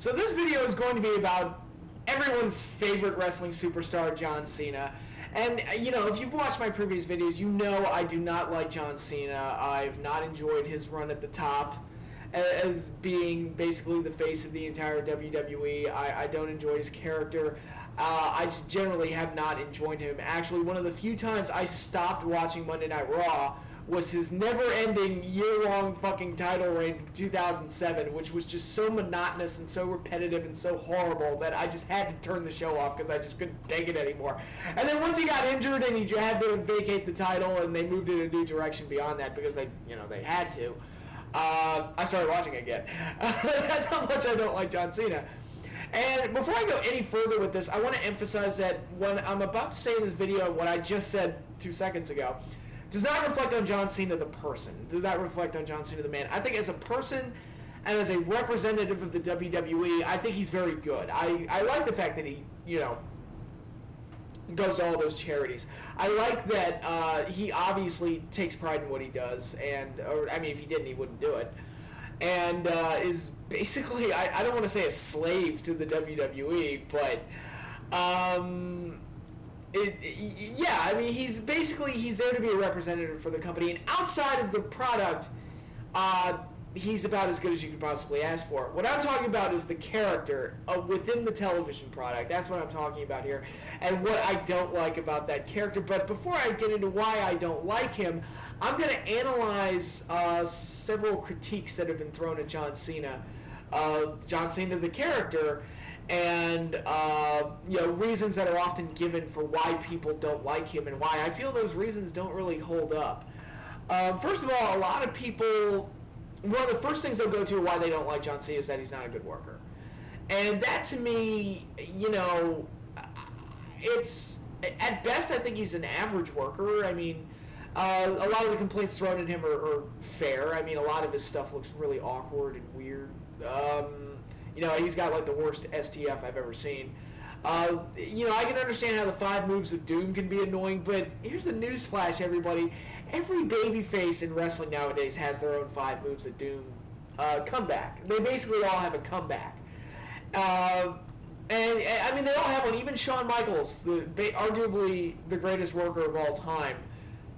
So this video is going to be about everyone's favorite wrestling superstar, John Cena. And, you know, if you've watched my previous videos, you know I do not like John Cena. I've not enjoyed his run at the top as being basically the face of the entire WWE. I don't enjoy his character. I just generally have not enjoyed him. Actually, one of the few times I stopped watching Monday Night Raw was his never-ending, year-long fucking title reign from 2007, which was just so monotonous and so repetitive and so horrible that I just had to turn the show off because I just couldn't take it anymore. And then once he got injured and he had to vacate the title and they moved in a new direction beyond that because they had to, I started watching again. That's how much I don't like John Cena. And before I go any further with this, I want to emphasize that what I'm about to say in this video, what I just said 2 seconds ago, does not reflect on John Cena the person. Does not reflect on John Cena the man. I think as a person and as a representative of the WWE, I think he's very good. I like the fact that he, goes to all those charities. I like that he obviously takes pride in what he does, if he didn't, he wouldn't do it. And is basically, I don't want to say a slave to the WWE, but he's there to be a representative for the company, and outside of the product, he's about as good as you could possibly ask for. What I'm talking about is the character within the television product. That's what I'm talking about here, and what I don't like about that character. But before I get into why I don't like him, I'm going to analyze several critiques that have been thrown at John Cena. John Cena, the character, and reasons that are often given for why people don't like him and why I feel those reasons don't really hold up. First of all, a lot of people, one of the first things they'll go to why they don't like John Cena is that he's not a good worker. And that to me, it's, at best I think he's an average worker. I mean, a lot of the complaints thrown at him are fair. I mean, a lot of his stuff looks really awkward and weird. He's got like the worst STF I've ever seen. I can understand how the 5 moves of doom can be annoying, but here's a newsflash, everybody. Every babyface in wrestling nowadays has their own 5 moves of doom comeback. They basically all have a comeback. They all have one. Even Shawn Michaels, arguably the greatest worker of all time,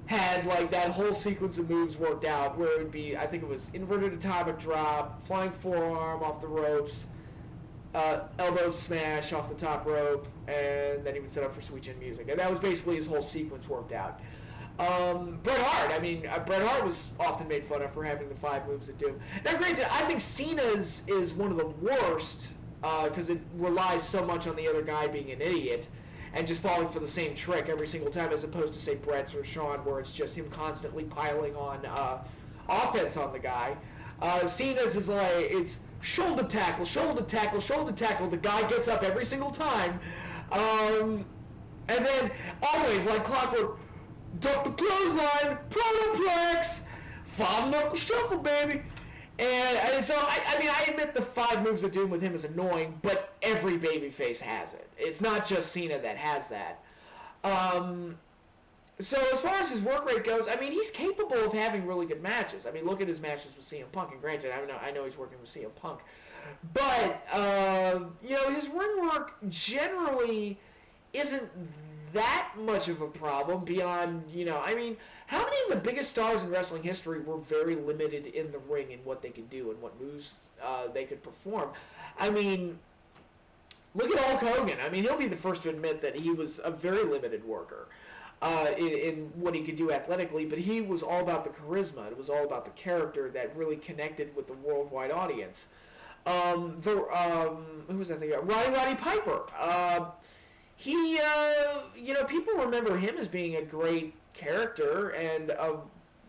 had like that whole sequence of moves worked out where it would be, I think it was inverted atomic drop, flying forearm off the ropes, elbow smash off the top rope, and then he would set up for Sweet Chin Music. And that was basically his whole sequence worked out. Bret Hart, Bret Hart was often made fun of for having the 5 moves of doom. Now granted, I think Cena's is one of the worst because it relies so much on the other guy being an idiot and just falling for the same trick every single time, as opposed to, say, Bret's or Shawn, where it's just him constantly piling on offense on the guy. Cena's is like, it's shoulder tackle, shoulder tackle, shoulder tackle. The guy gets up every single time. And then, always, like clockwork, duck the clothesline, protoplex, 5-knuckle shuffle, baby. And so, I admit the 5 moves of doom with him is annoying, but every babyface has it. It's not just Cena that has that. So as far as his work rate goes, he's capable of having really good matches. Look at his matches with CM Punk, and granted, I know he's working with CM Punk. But, his ring work generally isn't that much of a problem beyond, how many of the biggest stars in wrestling history were very limited in the ring in what they could do and what moves they could perform? Look at Hulk Hogan. He'll be the first to admit that he was a very limited worker in what he could do athletically, but he was all about the charisma. It was all about the character that really connected with the worldwide audience. Who was that thing? Roddy Piper. People remember him as being a great character and a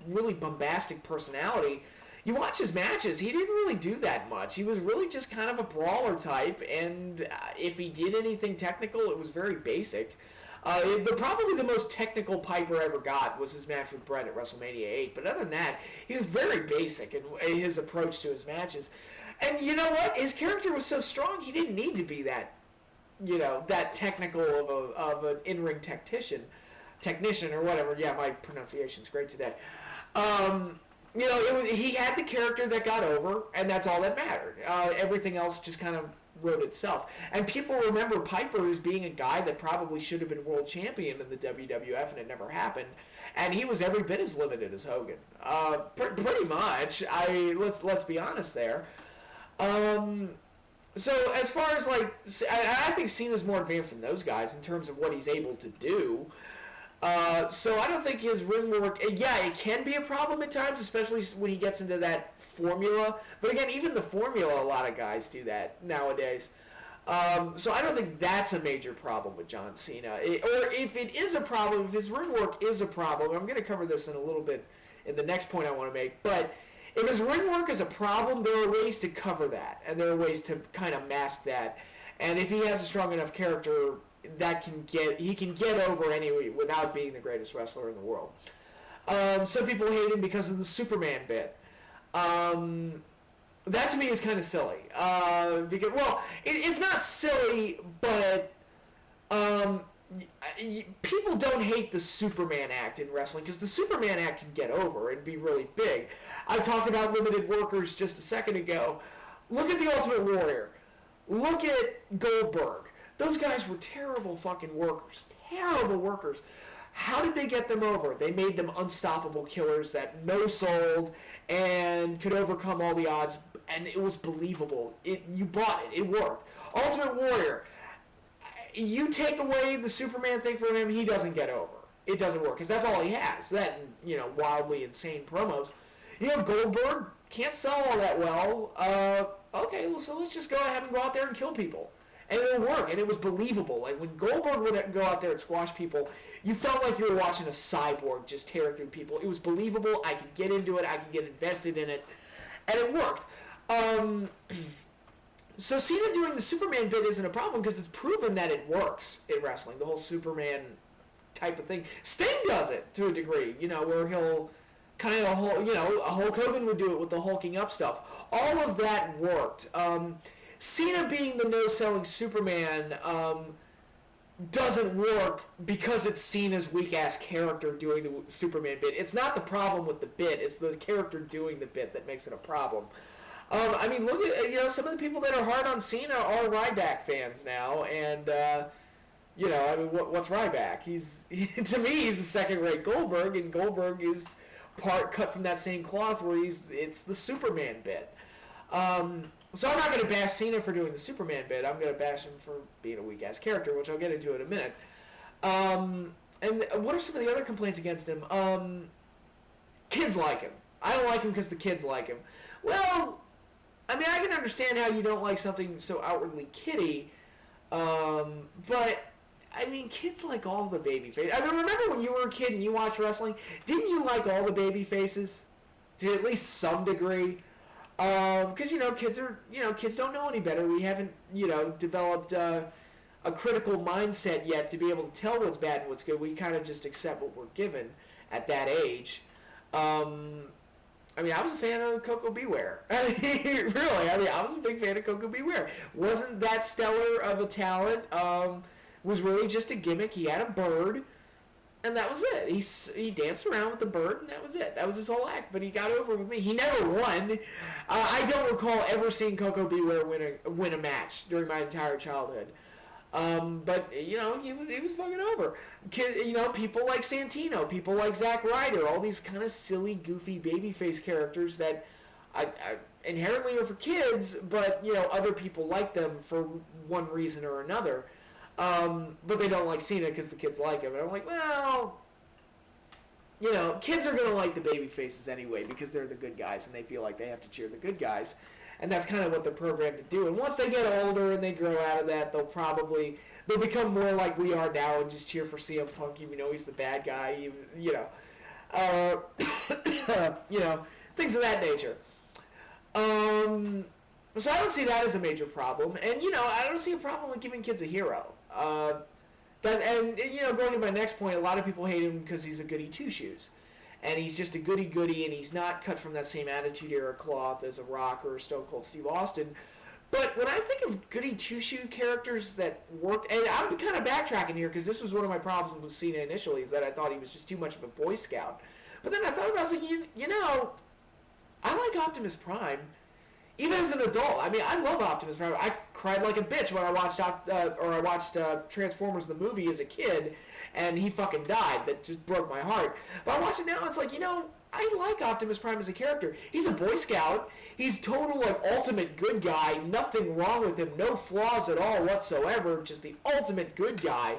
really bombastic personality. You watch his matches, he didn't really do that much. He was really just kind of a brawler type, and if he did anything technical, it was very basic. Probably the most technical Piper ever got was his match with Bret at WrestleMania 8, but other than that, he was very basic in his approach to his matches. And you know what? His character was so strong, he didn't need to be that technical of an in-ring technician or whatever. Yeah, my pronunciation's great today. he had the character that got over, and that's all that mattered. Everything else just kind of wrote itself. And people remember Piper as being a guy that probably should have been world champion in the WWF, and it never happened. And he was every bit as limited as Hogan, pretty much. Let's be honest there. So as far as I think Cena's more advanced than those guys in terms of what he's able to do. So I don't think his ring work. Yeah, it can be a problem at times, especially when he gets into that formula. But again, even the formula, a lot of guys do that nowadays. So I don't think that's a major problem with John Cena. Or if it is a problem, if his ring work is a problem, I'm going to cover this in a little bit in the next point I want to make. But if his ring work is a problem, there are ways to cover that, and there are ways to kind of mask that. And if he has a strong enough character, he can get over anyway without being the greatest wrestler in the world. Some people hate him because of the Superman bit. That to me is kind of silly. It's not silly, but people don't hate the Superman act in wrestling because the Superman act can get over and be really big. I talked about limited workers just a second ago. Look at the Ultimate Warrior. Look at Goldberg. Those guys were terrible fucking workers. Terrible workers. How did they get them over? They made them unstoppable killers that no-sold and could overcome all the odds, and it was believable. You bought it. It worked. Ultimate Warrior. You take away the Superman thing from him, he doesn't get over. It doesn't work, because that's all he has. That and, wildly insane promos. Goldberg can't sell all that well. Okay, so let's just go ahead and go out there and kill people. And it'll work, and it was believable. Like, when Goldberg would go out there and squash people, you felt like you were watching a cyborg just tear through people. It was believable. I could get into it. I could get invested in it. And it worked. So Cena doing the Superman bit isn't a problem because it's proven that it works in wrestling, the whole Superman type of thing. Sting does it to a degree, where he'll kind of, Hulk Hogan would do it with the hulking up stuff. All of that worked. Cena being the no-selling Superman doesn't work because it's Cena's weak-ass character doing the Superman bit. It's not the problem with the bit. It's the character doing the bit that makes it a problem. Look at, some of the people that are hard on Cena are Ryback fans now, and, what's Ryback? To me, he's a second-rate Goldberg, and Goldberg is part cut from that same cloth where it's the Superman bit. So I'm not going to bash Cena for doing the Superman bit. I'm going to bash him for being a weak-ass character, which I'll get into in a minute. And what are some of the other complaints against him? Kids like him. I don't like him because the kids like him. Well, I can understand how you don't like something so outwardly kiddie, but, kids like all the baby faces. Remember when you were a kid and you watched wrestling? Didn't you like all the baby faces? To at least some degree? Because, kids don't know any better. We haven't, developed a critical mindset yet to be able to tell what's bad and what's good. We kind of just accept what we're given at that age. I was a fan of Coco Beware. Really, I was a big fan of Coco Beware. Wasn't that stellar of a talent. Was really just a gimmick. He had a bird. And that was it. He danced around with the bird, and that was it. That was his whole act. But he got over with me. He never won. I don't recall ever seeing Coco Beware win a match during my entire childhood. But he was fucking over. People like Santino, people like Zack Ryder, all these kind of silly, goofy babyface characters that I inherently are for kids, but other people like them for one reason or another. But they don't like Cena because the kids like him. And I'm like, well, kids are going to like the baby faces anyway because they're the good guys and they feel like they have to cheer the good guys. And that's kind of what they're programmed to do. And once they get older and they grow out of that, they'll become more like we are now and just cheer for CM Punk even though he's the bad guy, things of that nature. So I don't see that as a major problem. And, I don't see a problem with giving kids a hero. Going to my next point, a lot of people hate him because he's a goody two-shoes. And he's just a goody-goody, and he's not cut from that same Attitude Era cloth as a Rock or Stone Cold Steve Austin. But when I think of goody two-shoe characters that worked, and I'm kind of backtracking here because this was one of my problems with Cena initially, is that I thought he was just too much of a Boy Scout. But then I thought about it, I was like, I like Optimus Prime, even as an adult. I mean, I love Optimus Prime. I cried like a bitch when I watched Transformers the movie as a kid, and he fucking died. That just broke my heart. But I watch it now, it's like, I like Optimus Prime as a character. He's a Boy Scout. He's total, like, ultimate good guy. Nothing wrong with him. No flaws at all whatsoever. Just the ultimate good guy.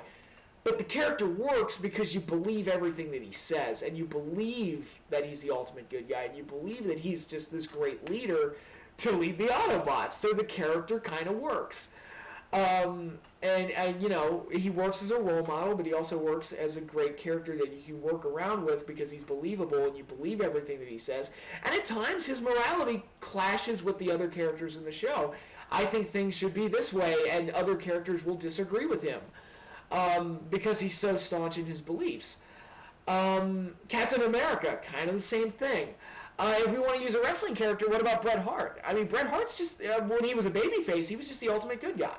But the character works because you believe everything that he says, and you believe that he's the ultimate good guy, and you believe that he's just this great leader to lead the Autobots. So the character kind of works. And he works as a role model, but he also works as a great character that you can work around with because he's believable and you believe everything that he says. And at times his morality clashes with the other characters in the show. I think things should be this way, and other characters will disagree with him because he's so staunch in his beliefs. Captain America, kind of the same thing. If we want to use a wrestling character, what about Bret Hart? I mean, Bret Hart's just, when he was a babyface, he was just the ultimate good guy.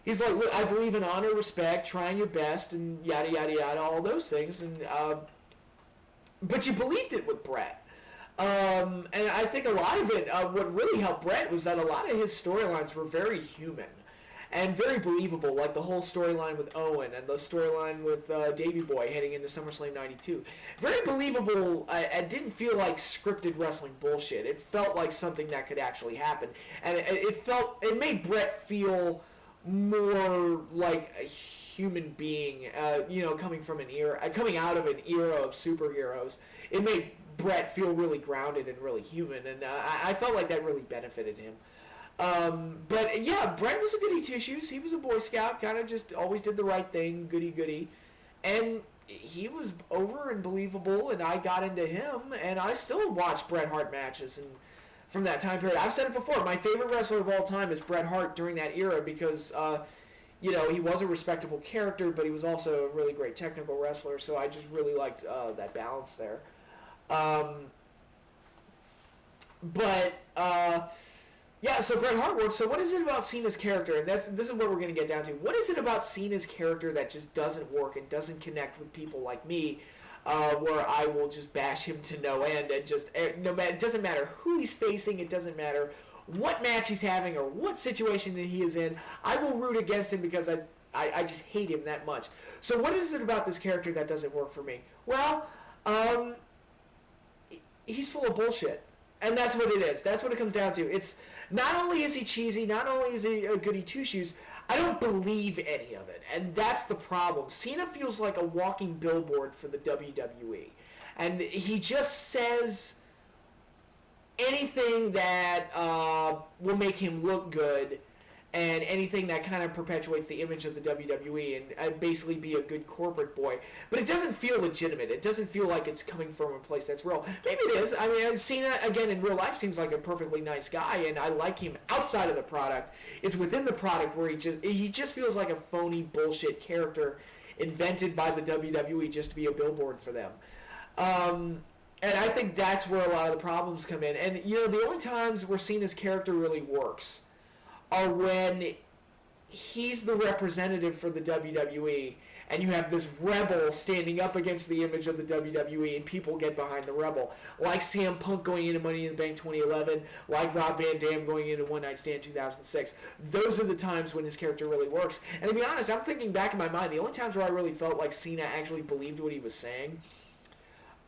He's like, look, I believe in honor, respect, trying your best, and yada, yada, yada, all those things. And but you believed it with Bret. And I think a lot of it, what really helped Bret was that a lot of his storylines were very human and very believable, like the whole storyline with Owen and the storyline with Davey Boy heading into SummerSlam 92. Very believable. It didn't feel like scripted wrestling bullshit. It felt like something that could actually happen. And it made Bret feel more like a human being, coming out of an era of superheroes. It made Bret feel really grounded and really human, and I felt like that really benefited him. But yeah, Bret was a goody two-shoes. He was a Boy Scout, kind of just always did the right thing, goody-goody. And he was over and believable, and I got into him, and I still watch Bret Hart matches and from that time period. I've said it before, my favorite wrestler of all time is Bret Hart during that era because, he was a respectable character, but he was also a really great technical wrestler, so I just really liked that balance there. So Bret Hart works. So what is it about Cena's character? And this is what we're going to get down to. What is it about Cena's character that just doesn't work and doesn't connect with people like me, where I will just bash him to no end and just it doesn't matter who he's facing, it doesn't matter what match he's having or what situation that he is in, I will root against him because I just hate him that much. So what is it about this character that doesn't work for me? Well, he's full of bullshit. And that's what it is. That's what it comes down to. It's not only is he cheesy, not only is he a goody two-shoes, I don't believe any of it. And that's the problem. Cena feels like a walking billboard for the WWE. And he just says anything that will make him look good and anything that kind of perpetuates the image of the WWE and basically be a good corporate boy. But it doesn't feel legitimate. It doesn't feel like it's coming from a place that's real. Maybe it is. I mean, Cena, again, in real life seems like a perfectly nice guy, and I like him outside of the product. It's within the product where he just feels like a phony bullshit character invented by the WWE just to be a billboard for them. And I think that's where a lot of the problems come in. And, the only times where Cena's character really works are when he's the representative for the WWE and you have this rebel standing up against the image of the WWE and people get behind the rebel. Like CM Punk going into Money in the Bank 2011, like Rob Van Dam going into One Night Stand 2006. Those are the times when his character really works. And to be honest, I'm thinking back in my mind, the only times where I really felt like Cena actually believed what he was saying,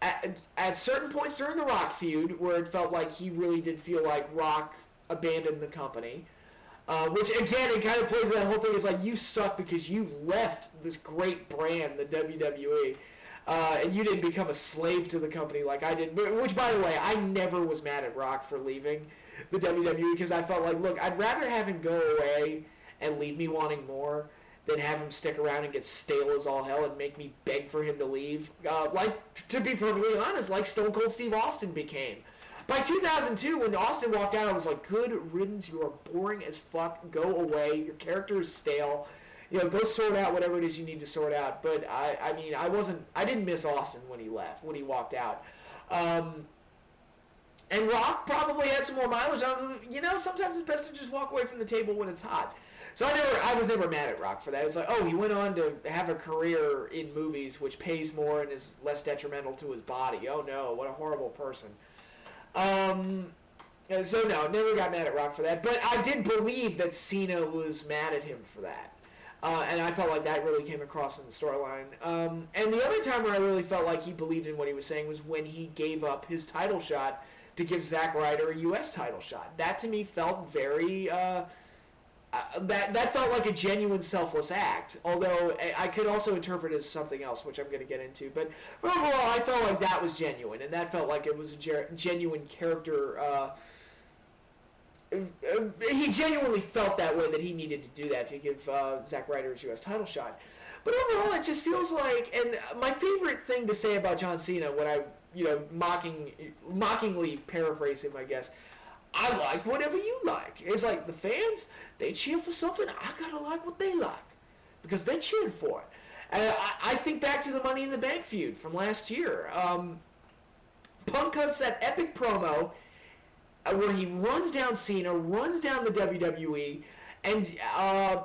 at certain points during the Rock feud, where it felt like he really did feel like Rock abandoned the company. Which, again, it kind of plays that whole thing. It's like, you suck because you left this great brand, the WWE, and you didn't become a slave to the company like I did. Which, by the way, I never was mad at Rock for leaving the WWE because I felt like, look, I'd rather have him go away and leave me wanting more than have him stick around and get stale as all hell and make me beg for him to leave. To be perfectly honest, like Stone Cold Steve Austin became. By 2002, when Austin walked out, I was like, good riddance, you are boring as fuck, go away, your character is stale, go sort out whatever it is you need to sort out. But I didn't miss Austin when he left, when he walked out. And Rock probably had some more mileage on him. Sometimes it's best to just walk away from the table when it's hot. So I was never mad at Rock for that. It was like, oh, he went on to have a career in movies which pays more and is less detrimental to his body. Oh no, what a horrible person. So no, never got mad at Rock for that. But I did believe that Cena was mad at him for that. And I felt like that really came across in the storyline. And the other time where I really felt like he believed in what he was saying was when he gave up his title shot to give Zack Ryder a U.S. title shot. That to me felt very... that felt like a genuine selfless act, although I could also interpret it as something else, which I'm going to get into. But overall, I felt like that was genuine, and that felt like it was a genuine character... he genuinely felt that way, that he needed to do that to give Zack Ryder his U.S. title shot. But overall, it just feels like, and my favorite thing to say about John Cena, when I, mockingly paraphrase him, I guess, I like whatever you like. It's like the fans, they cheer for something, I gotta like what they like, because they cheered for it. And I think back to the Money in the Bank feud from last year. Punk cuts that epic promo where he runs down Cena, runs down the WWE, and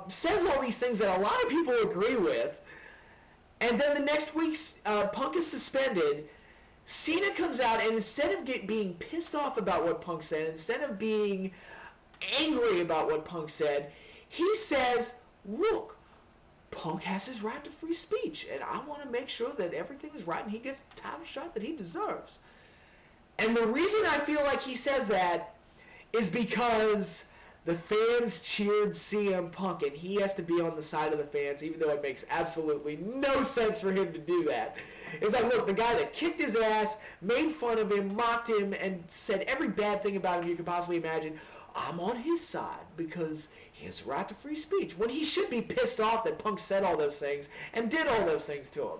says all these things that a lot of people agree with. And then the next week, Punk is suspended. Cena comes out, and instead of being pissed off about what Punk said, instead of being angry about what Punk said, he says, look, Punk has his right to free speech, and I want to make sure that everything is right and he gets the title shot that he deserves. And the reason I feel like he says that is because the fans cheered CM Punk, and he has to be on the side of the fans, even though it makes absolutely no sense for him to do that. It's like, look, the guy that kicked his ass, made fun of him, mocked him, and said every bad thing about him you could possibly imagine, I'm on his side because he has the right to free speech. When he should be pissed off that Punk said all those things and did all those things to him.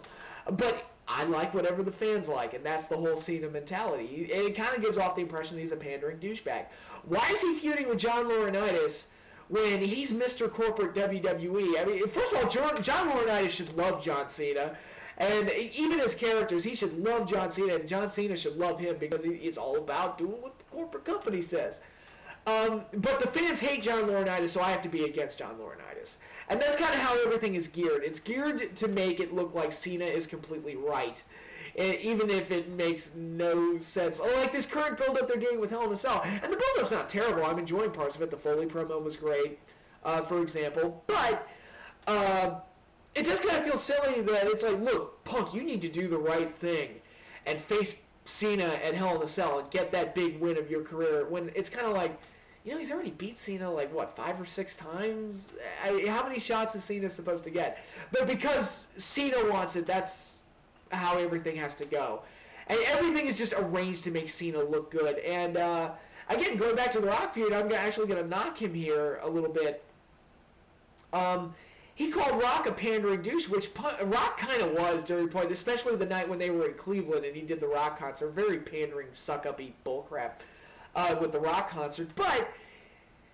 But I like whatever the fans like, and that's the whole Cena mentality. It kind of gives off the impression he's a pandering douchebag. Why is he feuding with John Laurinaitis when he's Mr. Corporate WWE? I mean, first of all, John Laurinaitis should love John Cena, and even as characters, he should love John Cena, and John Cena should love him because it's all about doing what the corporate company says. But the fans hate John Laurinaitis, so I have to be against John Laurinaitis. And that's kind of how everything is geared. It's geared to make it look like Cena is completely right, even if it makes no sense. Like this current build-up they're doing with Hell in a Cell. And the build-up's not terrible. I'm enjoying parts of it. The Foley promo was great, for example. But it does kind of feel silly that it's like, look, Punk, you need to do the right thing and face Cena at Hell in a Cell and get that big win of your career. When it's kind of like, he's already beat Cena like, 5 or 6 times? How many shots is Cena supposed to get? But because Cena wants it, that's how everything has to go. And everything is just arranged to make Cena look good. And again, going back to the Rock feud, I'm actually going to knock him here a little bit. He called Rock a pandering douche, which Rock kind of was during the point, especially the night when they were in Cleveland and he did the Rock concert. Very pandering, suck-uppy bullcrap. With the Rock concert, but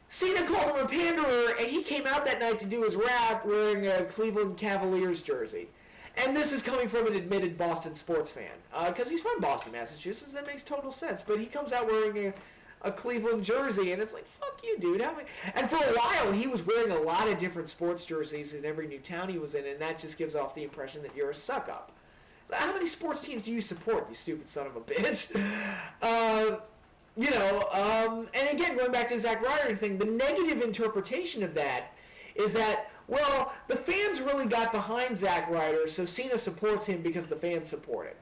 Cena called him a panderer, and he came out that night to do his rap wearing a Cleveland Cavaliers jersey. And this is coming from an admitted Boston sports fan, because he's from Boston, Massachusetts. That makes total sense. But he comes out wearing a Cleveland jersey, and it's like, fuck you, dude. And for a while, he was wearing a lot of different sports jerseys in every new town he was in, and that just gives off the impression that you're a suck-up. So how many sports teams do you support, you stupid son of a bitch? And again, going back to the Zack Ryder thing, the negative interpretation of that is that, well, the fans really got behind Zack Ryder, so Cena supports him because the fans support him.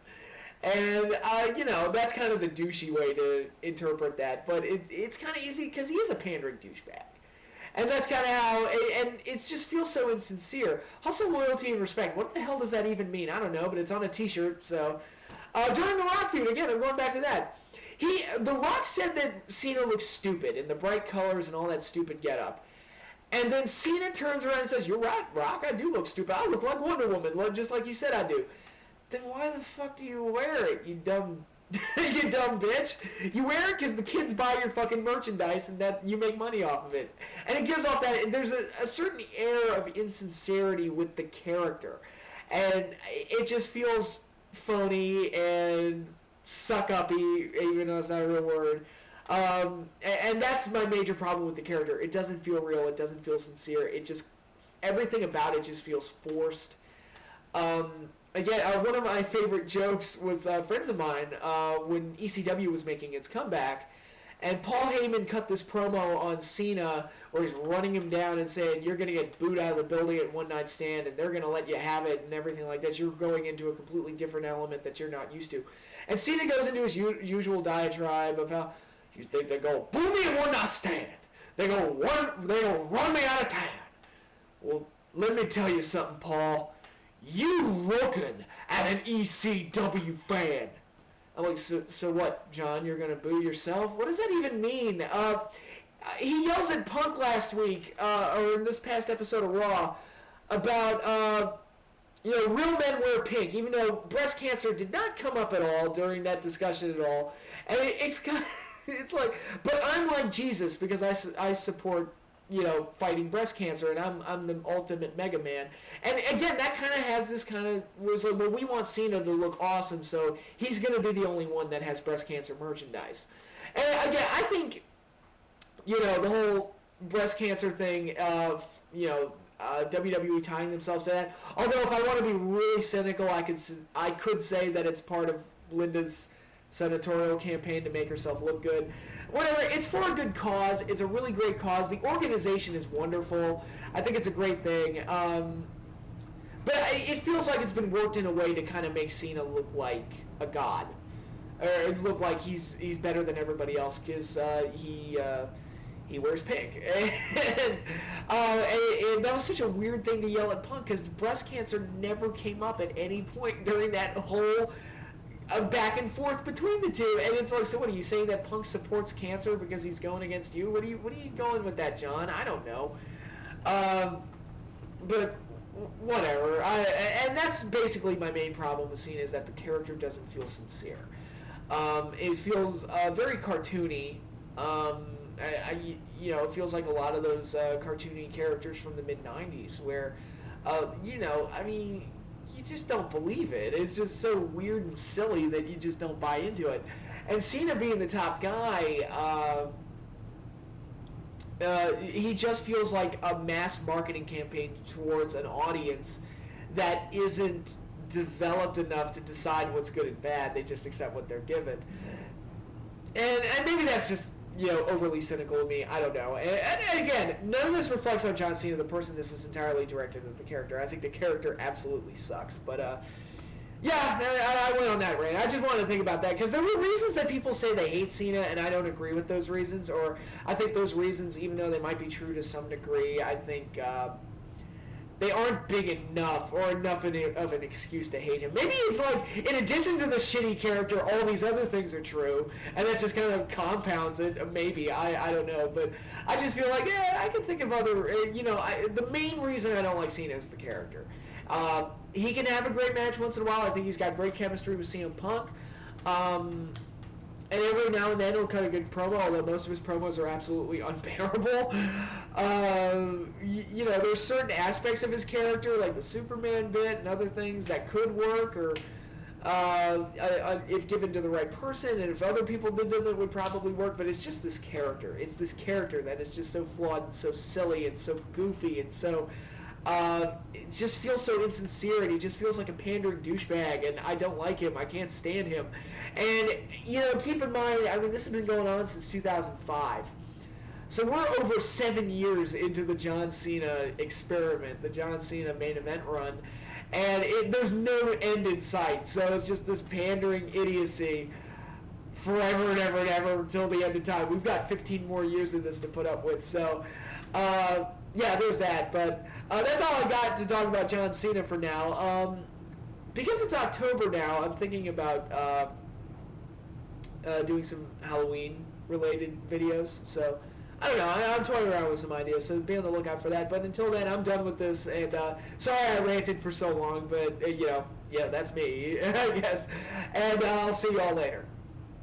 And, that's kind of the douchey way to interpret that, but it's kind of easy because he is a pandering douchebag. And that's kind of how, and it just feels so insincere. Hustle, loyalty, and respect. What the hell does that even mean? I don't know, but it's on a t-shirt, so. During the Rock feud, again, I'm going back to that. The Rock said that Cena looks stupid in the bright colors and all that stupid getup. And then Cena turns around and says, you're right, Rock, I do look stupid. I look like Wonder Woman, just like you said I do. Then why the fuck do you wear it, you dumb you dumb bitch? You wear it because the kids buy your fucking merchandise and that you make money off of it. And it gives off that, there's a certain air of insincerity with the character. And it just feels phony and suck-uppy, even though it's not a real word. And that's my major problem with the character. It doesn't feel real. It doesn't feel sincere. Everything about it just feels forced. again, one of my favorite jokes with friends of mine when ECW was making its comeback, and Paul Heyman cut this promo on Cena where he's running him down and saying, you're going to get booed out of the building at One Night Stand, and they're going to let you have it and everything like that. You're going into a completely different element that you're not used to. And Cena goes into his usual diatribe of how you think they go boo me at One Night Stand. They go run me out of town. Well, let me tell you something, Paul. You looking at an ECW fan. I'm like, so what, John? You're going to boo yourself? What does that even mean? He yells at Punk last week, or in this past episode of Raw, about, real men wear pink, even though breast cancer did not come up at all during that discussion at all. And it's like, but I'm like Jesus because I support, fighting breast cancer, and I'm the ultimate mega man. And again, that kind of has this kind of was like, well, we want Cena to look awesome, so he's going to be the only one that has breast cancer merchandise. And again, I think, the whole breast cancer thing of, WWE tying themselves to that. Although if I want to be really cynical, I could say that it's part of Linda's senatorial campaign to make herself look good. Whatever, it's for a good cause. It's a really great cause. The organization is wonderful. I think it's a great thing. But it feels like it's been worked in a way to kind of make Cena look like a god. Or look like he's better than everybody else because he wears pink. And that was such a weird thing to yell at Punk because breast cancer never came up at any point during that whole back and forth between the two. And it's like, so what are you saying that Punk supports cancer because he's going against you? What are you going with that, John? I don't know. But whatever. And that's basically my main problem with Cena is that the character doesn't feel sincere. It feels very cartoony. It feels like a lot of those cartoony characters from the mid-'90s where, you just don't believe it. It's just so weird and silly that you just don't buy into it. And Cena being the top guy, he just feels like a mass marketing campaign towards an audience that isn't developed enough to decide what's good and bad. They just accept what they're given. And maybe that's just, overly cynical of me. I don't know. And again, none of this reflects on John Cena, the person this is entirely directed at the character. I think the character absolutely sucks. But, I went on that rant. I just wanted to think about that because there were reasons that people say they hate Cena, and I don't agree with those reasons. Or I think those reasons, even though they might be true to some degree, I think they aren't big enough or enough of an excuse to hate him. Maybe it's like, in addition to the shitty character, all these other things are true, and that just kind of compounds it. Maybe. I don't know. But I just feel like, I can think of other, the main reason I don't like Cena is the character. He can have a great match once in a while. I think he's got great chemistry with CM Punk. And every now and then he'll cut a good promo, although most of his promos are absolutely unbearable. There's certain aspects of his character, like the Superman bit and other things that could work, or if given to the right person, and if other people did them, it would probably work. But it's just this character. It's this character that is just so flawed and so silly and so goofy and so... it just feels so insincere, and he just feels like a pandering douchebag, and I don't like him. I can't stand him. And, keep in mind, this has been going on since 2005. So we're over 7 years into the John Cena experiment, the John Cena main event run, and there's no end in sight. So it's just this pandering idiocy forever and ever and ever until the end of time. We've got 15 more years of this to put up with. So, there's that. But that's all I got to talk about John Cena for now. Because it's October now, I'm thinking about doing some Halloween-related videos. So, I don't know. I'm toying around with some ideas, so be on the lookout for that. But until then, I'm done with this. And sorry I ranted for so long, but, that's me, I guess. And I'll see you all later.